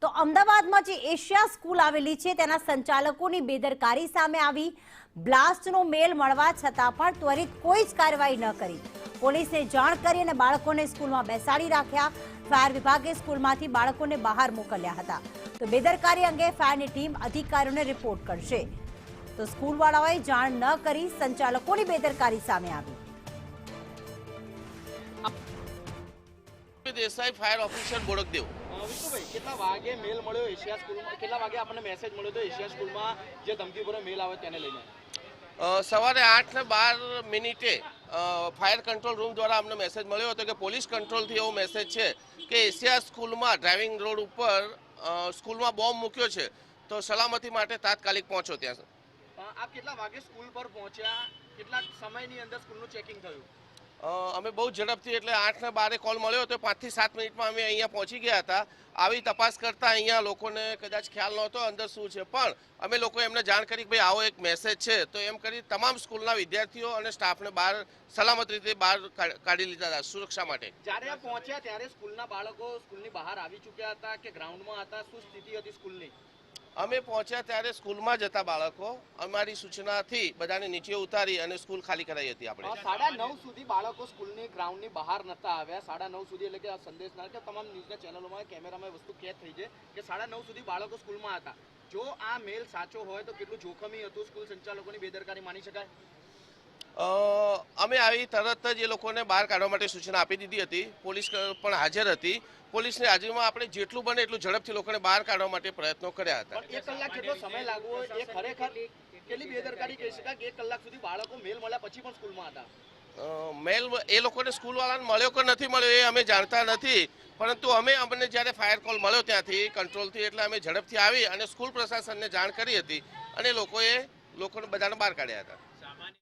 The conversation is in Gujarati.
તો અમદાવાદમાં જે એશિયા સ્કૂલ આવેલી છે તેના સંચાલકોની બેદરકારી સામે આવી। બ્લાસ્ટનો મેલ મળવા છતાં પણ ત્વરિત કોઈ જ કાર્યવાહી ન કરી। પોલીસને જાણ કરી અને બાળકોને સ્કૂલમાં બેસાડી રાખ્યા। ફાયર વિભાગે સ્કૂલમાંથી બાળકોને બહાર મોકલ્યા હતા। તો બેદરકારી અંગે ફાયરની ટીમ અધિકારીઓને રિપોર્ટ કરશે। તો સ્કૂલવાળાઓએ જાણ ન કરી સંચાલકોની બેદરકારી સામે આવી। Desai fire officer Bodakdev. વિષ્ણુભાઈ, કેટલા વાગે મેલ મળ્યો એશિયા સ્કૂલમાં? કેટલા વાગે આપણને મેસેજ મળ્યો તો એશિયા સ્કૂલમાં જે ધમકીભર્યો મેલ આવે તેને લઈને? સવારે 8:12 ફાયર કંટ્રોલ રૂમ દ્વારા અમને મેસેજ મળ્યો હતો કે પોલીસ કંટ્રોલથી એવો મેસેજ છે કે એશિયા સ્કૂલમાં ડ્રાઇવિંગ રોડ ઉપર સ્કૂલમાં બોમ્બ મૂક્યો છે, તો સલામતી માટે તાત્કાલિક પહોંચો ત્યાં। આપ કેટલા વાગે સ્કૂલ પર પહોંચ્યા? કેટલા સમયની અંદર સ્કૂલનું ચેકિંગ થયું? અમે બહુ ઝડપથી એટલે 8:12 કોલ મળ્યો હતો, 5 થી 7 મિનિટમાં અમે અહીંયા પહોંચી ગયા હતા। આવી તપાસ કરતા અહીંયા લોકોને કદાચ ખ્યાલ નહોતો અંદર શું છે, પણ અમે લોકો એમને જાણ કરી કે ભાઈ આવો એક મેસેજ છે, તો એમ કરી તમામ સ્કૂલના વિદ્યાર્થીઓ અને સ્ટાફને બહાર સલામત રીતે બહાર કાઢી લીધા હતા સુરક્ષા માટે। જ્યારે પહોંચ્યા ત્યારે સ્કૂલના બાળકો સ્કૂલની બહાર આવી ચૂક્યા હતા કે ગ્રાઉન્ડમાં હતા? શું સ્થિતિ હતી સ્કૂલની? અમે પહોંચ્યા ત્યારે સ્કૂલમાં જ હતા બાળકો। અમારી સૂચનાથી બધાને નીચે ઉતારી અને સ્કૂલ ખાલી કરાવી હતી આપણે। 9:30 સુધી બાળકો સ્કૂલની ગ્રાઉન્ડની બહાર નતા આવ્યા। 9:30 સુધી એટલે કે આ સંદેશ ના કે તમામ ન્યૂઝના ચેનલોમાં કેમેરામાં વસ્તુ કેદ થઈ છે કે 9:30 સુધી બાળકો સ્કૂલમાં હતા। જો આ મેલ સાચો હોય તો કેટલું જોખમી હતું? સ્કૂલ સંચાલકોની બેદરકારી માની શકાય? અમે આવી તરત જ એ લોકોને બહાર કાઢવા માટે સૂચના આપી દીધી હતી। પોલીસ પણ હાજર હતી। પોલીસની હાજરીમાં આપણે જેટલું બને એટલું ઝડપથી લોકોને બહાર કાઢવા માટે પ્રયત્નો કર્યા હતા। 1 કલાક જેટલો સમય લાગવો એ ખરેખર કેટલી બેદરકારી કહી શકાય કે 1 કલાક સુધી બાળકો મેલ મળ્યા પછી પણ સ્કૂલમાં હતા? મેલ એ લોકોને સ્કૂલવાળાને મળ્યો કે નથી મળ્યો એ અમે જાણતા નથી, પરંતુ અમને જ્યારે ફાયર કોલ મળ્યો ત્યાંથી કંટ્રોલથી, એટલે અમે ઝડપથી આવી અને સ્કૂલ પ્રશાસનને જાણ કરી હતી અને લોકોને બધાને બહાર કાઢ્યા હતા।